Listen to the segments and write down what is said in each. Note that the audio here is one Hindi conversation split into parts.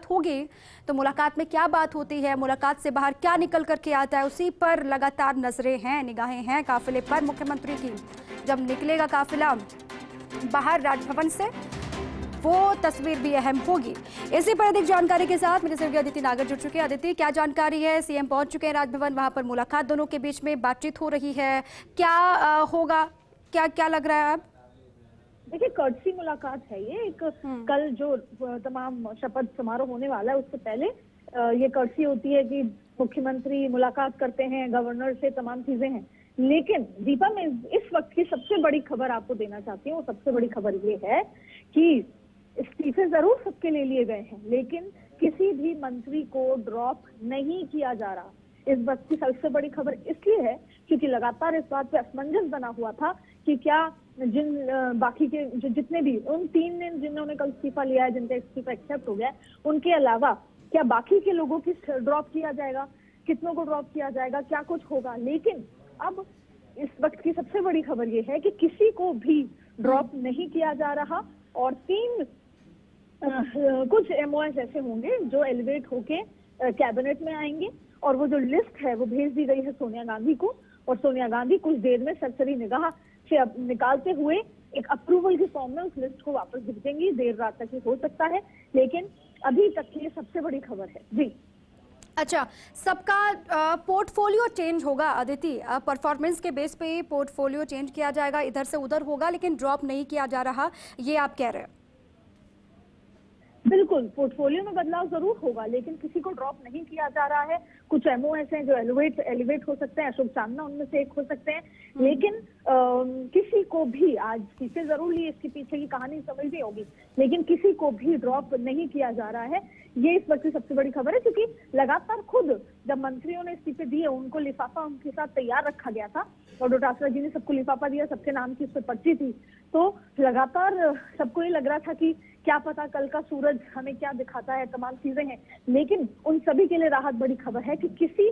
होगी तो मुलाकात में क्या बात होती है, मुलाकात से बाहर क्या निकल करके आता है, उसी पर लगातार नजरें हैं, निगाहें हैं काफिले पर मुख्यमंत्री की। जब निकलेगा काफिला बाहर राजभवन से, वो तस्वीर भी अहम होगी। इसी पर अधिक जानकारी के साथ मेरे सहयोगी अदिति नागर जुड़ चुके हैं। अदिति, क्या जानकारी है? सीएम पहुंच चुके हैं राजभवन, वहां पर मुलाकात दोनों के बीच में बातचीत हो रही है, क्या होगा, क्या क्या लग रहा है अब? देखिए, कर्टसी मुलाकात है ये एक। कल जो तमाम शपथ समारोह होने वाला है उससे पहले ये कर्टसी होती है कि मुख्यमंत्री मुलाकात करते हैं गवर्नर से, तमाम चीजें हैं। लेकिन दीपा, मैं इस वक्त की सबसे बड़ी खबर आपको देना चाहती हूँ। सबसे बड़ी खबर ये है कि इस्तीफे जरूर सबके ले लिए गए हैं, लेकिन किसी भी मंत्री को ड्रॉप नहीं किया जा रहा। इस वक्त की सबसे बड़ी खबर इसलिए है क्योंकि लगातार इस बात पे असमंजस बना हुआ था कि क्या जिन बाकी के जो जितने भी उन 3 ने जिन्होंने कल इस्तीफा लिया है, जिनका इस्तीफा एक्सेप्ट हो गया है, उनके अलावा क्या बाकी के लोगों की ड्रॉप किया जाएगा, कितनों को ड्रॉप किया जाएगा, क्या कुछ होगा। लेकिन अब इस वक्त की सबसे बड़ी खबर ये है कि किसी को भी ड्रॉप नहीं किया जा रहा और 3 कुछ एमओएस ऐसे होंगे जो एलिवेट होके कैबिनेट में आएंगे और वो जो लिस्ट है वो भेज दी गई है सोनिया गांधी को, और सोनिया गांधी कुछ देर में सरसरी निगाह से निकालते हुए एक अप्रूवल की फॉर्म में उस लिस्ट को वापस भेजेंगी। देर रात तक ही हो सकता है, लेकिन अभी तक की ये सबसे बड़ी खबर है जी। अच्छा, सबका पोर्टफोलियो चेंज होगा अदिति, परफॉर्मेंस के बेस पे पोर्टफोलियो चेंज किया जाएगा, इधर से उधर होगा, लेकिन ड्रॉप नहीं किया जा रहा, ये आप कह रहे हैं? बिल्कुल, पोर्टफोलियो में बदलाव जरूर होगा, लेकिन किसी को ड्रॉप नहीं किया जा रहा है। कुछ एमओएस हैं जो एलिवेट हो सकते हैं, अशोक चांदना उनमें से एक हो सकते हैं, लेकिन किसी को भी आज सीटें जरूर ली, इसके पीछे की कहानी समझनी होगी, लेकिन किसी को भी ड्रॉप नहीं किया जा रहा है। ये इस वक्त की सबसे बड़ी खबर है, क्योंकि लगातार खुद जब मंत्रियों ने इस्तीफे दिए उनको लिफाफा उनके साथ तैयार रखा गया था और डोटासरा जी ने सबको लिफाफा दिया, सबके नाम की उस पर पर्ची थी, तो लगातार सबको ये लग रहा था कि क्या पता कल का सूरज हमें क्या दिखाता है, तमाम चीजें हैं। लेकिन उन सभी के लिए राहत बड़ी खबर है कि किसी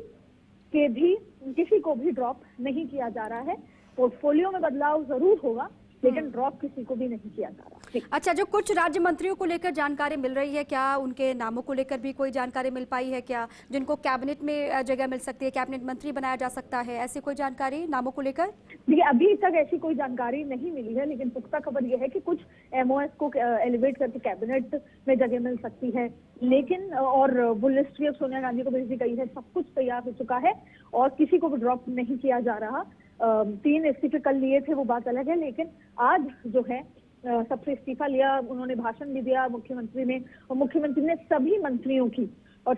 को भी ड्रॉप नहीं किया जा रहा है। पोर्टफोलियो में बदलाव जरूर होगा, लेकिन ड्रॉप किसी को भी नहीं किया जा रहा। अच्छा, जो कुछ राज्य मंत्रियों को लेकर जानकारी मिल रही है, क्या उनके नामों को लेकर भी कोई जानकारी मिल पाई है क्या, जिनको कैबिनेट में जगह मिल सकती है, कैबिनेट मंत्री बनाया जा सकता है, ऐसी कोई जानकारी नामों को लेकर? देखिए, अभी तक ऐसी कोई जानकारी नहीं मिली है, लेकिन पुख्ता खबर यह है कि कुछ एमओएस को एलिवेट करके कैबिनेट में जगह मिल सकती है। लेकिन और वो लिस्ट भी अब सोनिया गांधी को भेज दी गई है, सब कुछ तैयार हो चुका है और किसी को भी ड्रॉप नहीं किया जा रहा। 3 इस्तीफे कल लिए थे वो बात अलग है, लेकिन आज जो है सबसे इस्तीफा लिया, उन्होंने भाषण भी दिया मुख्यमंत्री ने, और मुख्यमंत्री ने सभी मंत्रियों की और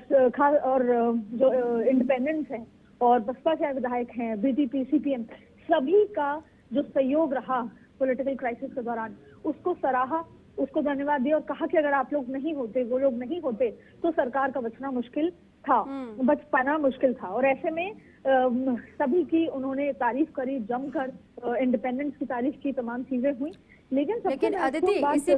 जो इंडिपेंडेंट्स हैं और बसपा के विधायक हैं, बीटीपी, सीपीएम, सभी का जो सहयोग रहा पॉलिटिकल क्राइसिस के दौरान उसको सराहा, उसको धन्यवाद दिया और कहा कि अगर आप लोग नहीं होते, वो लोग नहीं होते, तो सरकार का बचना मुश्किल था, बच पाना मुश्किल था। और ऐसे में सभी की उन्होंने तारीफ करी जमकर, इंडिपेंडेंस की तारीफ की, तमाम चीजें हुई। लेकिन अदिति, इसी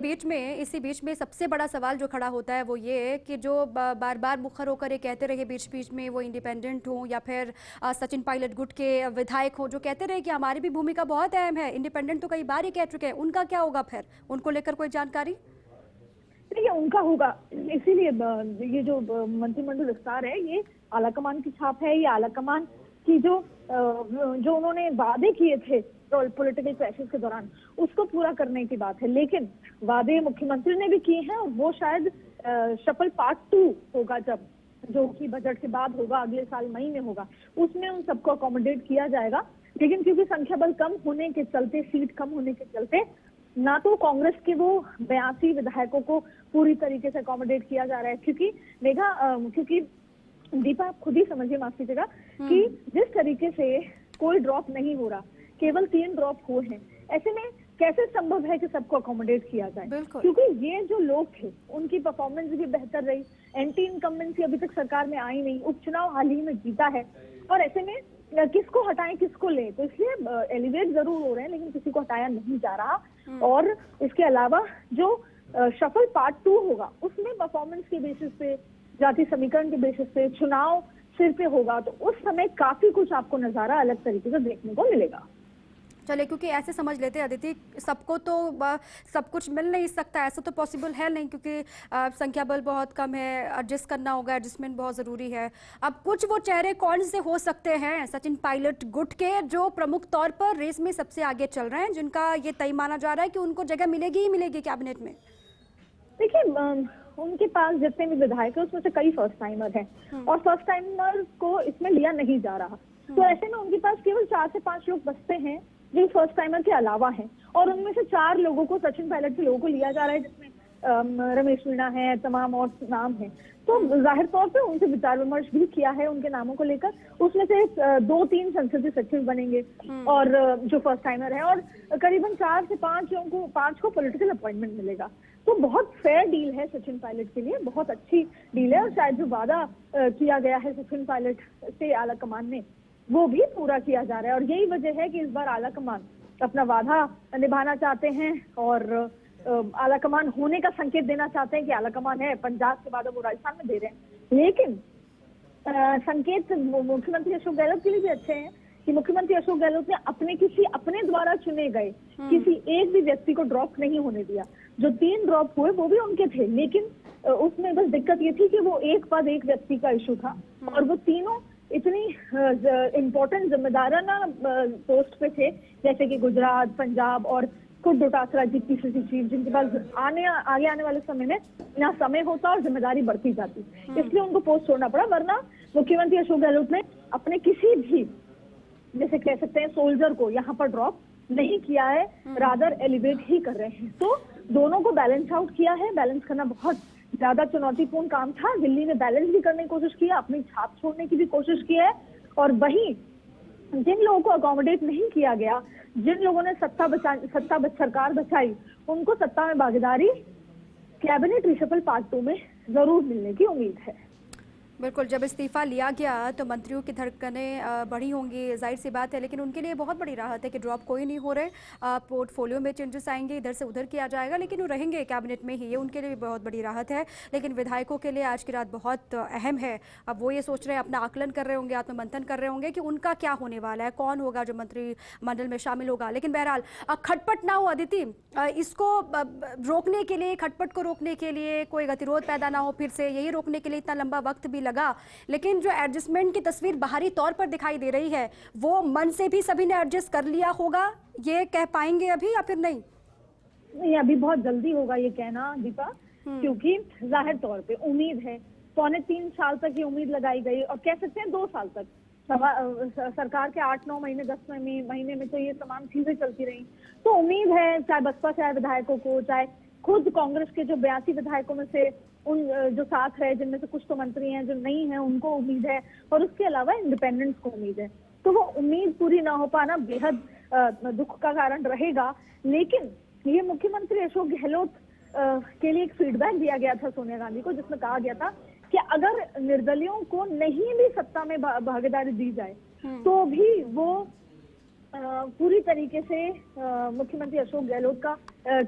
बीच में सबसे बड़ा सवाल जो खड़ा होता है वो ये कि जो बार बार मुखर होकर ये कहते रहे बीच बीच में, वो इंडिपेंडेंट हो या फिर सचिन पायलट गुट के विधायक हो, जो कहते रहे कि हमारी भी भूमिका बहुत अहम है, इंडिपेंडेंट तो कई बार ही कह चुके हैं, उनका क्या होगा फिर? उनको लेकर कोई जानकारी? देखिए, उनका होगा, इसीलिए ये जो मंत्रिमंडल विस्तार है ये आलाकमान की छाप है। ये आलाकमान की जो उन्होंने वादे किए थे पॉलिटिकल क्राइसिस के दौरान उसको पूरा करने की बात है। लेकिन वादे मुख्यमंत्री ने भी किए हैं और वो शायद शपथ पार्ट 2 होगा, जब जो कि बजट के बाद होगा, अगले साल मई में होगा, उसमें उन सबको अकोमोडेट किया जाएगा। लेकिन क्योंकि संख्या बल कम होने के चलते, सीट कम होने के चलते, ना तो कांग्रेस के वो 82 विधायकों को पूरी तरीके से अकोमोडेट किया जा रहा है, क्योंकि दीपा आप खुद ही समझिए, माफ कीजिएगा, कि जिस तरीके से कोई ड्रॉप नहीं हो रहा, केवल 3 ड्रॉप हुए हैं, ऐसे में कैसे संभव है कि सबको अकोमोडेट किया जाए? क्योंकि ये जो लोग थे उनकी परफॉर्मेंस भी बेहतर रही, एंटी इनकम्बेंसी अभी तक सरकार में आई नहीं, उपचुनाव हाल ही में जीता है, और ऐसे में किसको हटाएं किसको लें, तो इसलिए एलिवेट जरूर हो रहे हैं, लेकिन किसी को हटाया नहीं जा रहा। और इसके अलावा जो शफल पार्ट 2 होगा उसमें परफॉर्मेंस के बेसिस पे, जाति समीकरण के बेसिस पे चुनाव सिर पे होगा, तो उस समय काफी कुछ आपको नजारा अलग तरीके से देखने को मिलेगा। चले, क्योंकि ऐसे समझ लेते हैं अदिति, सबको तो सब कुछ मिल नहीं सकता, ऐसा तो पॉसिबल है नहीं, क्योंकि संख्या बल बहुत कम है, एडजस्ट करना होगा, एडजस्टमेंट बहुत ज़रूरी है। अब कुछ वो चेहरे कौन से हो सकते हैं सचिन पायलट गुट के, जो प्रमुख तौर पर रेस में सबसे आगे चल रहे हैं, जिनका ये तय माना जा रहा है कि उनको जगह मिलेगी ही मिलेगी कैबिनेट में? देखिए, उनके पास जितने भी विधायक है उसमें से कई फर्स्ट टाइमर हैं और फर्स्ट टाइमर को इसमें लिया नहीं जा रहा। तो ऐसे में उनके पास केवल 4 से 5 लोग बचते हैं जो फर्स्ट टाइमर के अलावा हैं, और उनमें से 4 लोगों को, सचिन पायलट के लोगों को लिया जा रहा है, जिसमें रमेश मीणा है, तमाम और नाम है। तो जाहिर तौर पे उनसे विचार विमर्श भी किया है उनके नामों को लेकर। उसमें से 2-3 संसदीय सचिव बनेंगे और जो फर्स्ट टाइमर है, और करीबन 4 से 5 को पॉलिटिकल अपॉइंटमेंट मिलेगा। तो बहुत फेयर डील है सचिन पायलट के लिए, बहुत अच्छी डील है, और शायद जो वादा किया गया है सचिन पायलट से आला कमान ने, वो भी पूरा किया जा रहा है। और यही वजह है कि इस बार आला कमान अपना वादा निभाना चाहते हैं और आला कमान होने का संकेत देना चाहते हैं कि आला कमान है। पंजाब के बाद वो राजस्थान में दे रहे हैं, लेकिन संकेत मुख्यमंत्री अशोक गहलोत के लिए भी अच्छे हैं कि मुख्यमंत्री अशोक गहलोत ने अपने द्वारा चुने गए किसी एक भी व्यक्ति को ड्रॉप नहीं होने दिया। जो 3 ड्रॉप हुए वो भी उनके थे, लेकिन उसमें बस दिक्कत ये थी कि वो एक पद एक व्यक्ति का इशू था, और वो तीनों इतनी इम्पोर्टेंट जिम्मेदाराना पोस्ट पे थे, जैसे कि गुजरात, पंजाब और खुद डोटासरा जी पीसीसी चीफ, जिनके पास आगे आने वाले समय में ना समय होता और जिम्मेदारी बढ़ती जाती, इसलिए उनको पोस्ट छोड़ना पड़ा। वरना मुख्यमंत्री अशोक गहलोत ने अपने किसी भी, जैसे कह सकते हैं, सोल्जर को यहाँ पर ड्रॉप नहीं किया है, रादर एलिवेट ही कर रहे हैं। तो दोनों को बैलेंस आउट किया है। बैलेंस करना बहुत ज्यादा चुनौतीपूर्ण काम था। दिल्ली ने बैलेंस भी करने की कोशिश की, अपनी छाप छोड़ने की भी कोशिश की है, और वहीं जिन लोगों को अकोमोडेट नहीं किया गया, जिन लोगों ने सरकार बचाई, उनको सत्ता में भागीदारी कैबिनेट रिशफल पार्ट 2 में जरूर मिलने की उम्मीद है। बिल्कुल, जब इस्तीफा लिया गया तो मंत्रियों की धड़कनें बढ़ी होंगी, जाहिर सी बात है, लेकिन उनके लिए बहुत बड़ी राहत है कि ड्रॉप कोई नहीं हो रहे, पोर्टफोलियो में चेंजेस आएंगे, इधर से उधर किया जाएगा, लेकिन वो रहेंगे कैबिनेट में ही, ये उनके लिए भी बहुत बड़ी राहत है। लेकिन विधायकों के लिए आज की रात बहुत अहम है। अब वो ये सोच रहे हैं, अपना आकलन कर रहे होंगे, आत्ममंथन कर रहे होंगे कि उनका क्या होने वाला है, कौन होगा जो मंत्रिमंडल में शामिल होगा। लेकिन बहरहाल खटपट ना हो अदिति, इसको रोकने के लिए, खटपट को रोकने के लिए कोई गतिरोध पैदा ना हो फिर से, यही रोकने के लिए इतना लंबा वक्त भी लगा। लेकिन जो एडजस्टमेंट की तस्वीर बाहरी तौर पर दिखाई दे रही है, वो मन से भी सभी ने एडजस्ट कर लिया होगा, ये कह पाएंगे अभी या फिर नहीं? नहीं, अभी बहुत जल्दी होगा ये कहना दीपा, क्योंकि जाहिर तौर पे उम्मीद है, 3.25 साल तक ये उम्मीद लगाई गई, और कह सकते हैं 2 साल तक सरकार के 8-9 महीने 10 महीने में तो ये तमाम चीजें चलती रही। तो उम्मीद है, चाहे बसपा चाहे विधायकों को, चाहे खुद कांग्रेस के जो 82 विधायकों में से उन जो साथ है, जिनमें से कुछ तो मंत्री हैं, जो नहीं है, उनको उम्मीद है, और उसके अलावा इंडिपेंडेंट्स को उम्मीद है। तो वो उम्मीद पूरी ना हो पाना बेहद दुख का कारण रहेगा। लेकिन ये मुख्यमंत्री अशोक गहलोत के लिए एक फीडबैक दिया गया था सोनिया गांधी को, जिसमें कहा गया था कि अगर निर्दलियों को नहीं भी सत्ता में भागीदारी दी जाए तो भी वो पूरी तरीके से मुख्यमंत्री अशोक गहलोत का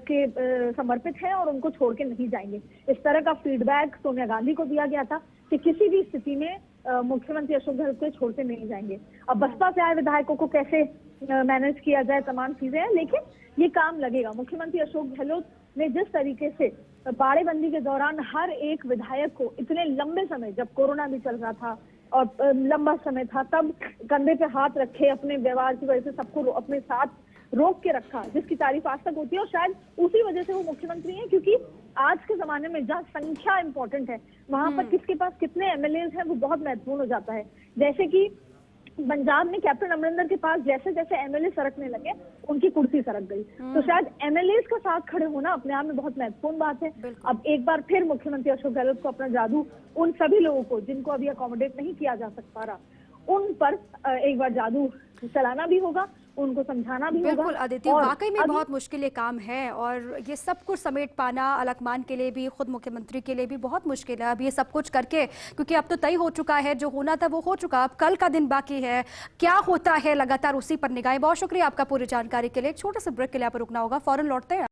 के समर्पित हैं और उनको छोड़ के नहीं जाएंगे। इस तरह का फीडबैक सोनिया गांधी को दिया गया था कि किसी भी स्थिति में मुख्यमंत्री अशोक गहलोत को छोड़ के नहीं जाएंगे। अब बसपा से आए विधायकों को कैसे मैनेज किया जाए, तमाम चीजें हैं, लेकिन ये काम लगेगा। मुख्यमंत्री अशोक गहलोत ने जिस तरीके से बाड़ेबंदी के दौरान हर एक विधायक को इतने लंबे समय, जब कोरोना भी चल रहा था और लंबा समय था, तब कंधे पे हाथ रखे, अपने व्यवहार की वजह से सबको अपने साथ रोक के रखा, जिसकी तारीफ आज तक होती है। और शायद उसी वजह से वो मुख्यमंत्री हैं, क्योंकि आज के जमाने में जहाँ संख्या इंपॉर्टेंट है, वहां पर किसके पास कितने एमएलए हैं वो बहुत महत्वपूर्ण हो जाता है। जैसे कि पंजाब में कैप्टन अमरिंदर के पास जैसे जैसे एमएलए सरकने लगे, उनकी कुर्सी सरक गई। तो शायद एमएलए का साथ खड़े होना अपने आप में बहुत महत्वपूर्ण बात है। अब एक बार फिर मुख्यमंत्री अशोक गहलोत को अपना जादू उन सभी लोगों को, जिनको अभी अकोमोडेट नहीं किया जा सकता रहा, उन पर एक बार जादू चलाना भी होगा, उनको समझाना भी होगा। बिल्कुल अदिति, वाकई में बहुत मुश्किल काम है, और ये सब कुछ समेट पाना अलकमान के लिए भी, खुद मुख्यमंत्री के लिए भी बहुत मुश्किल है अब ये सब कुछ करके, क्योंकि अब तो तय हो चुका है, जो होना था वो हो चुका, अब कल का दिन बाकी है, क्या होता है लगातार उसी पर निगाहें। बहुत शुक्रिया आपका पूरी जानकारी के लिए। एक छोटे से ब्रेक के लिए आप रुकना होगा, फौरन लौटते हैं।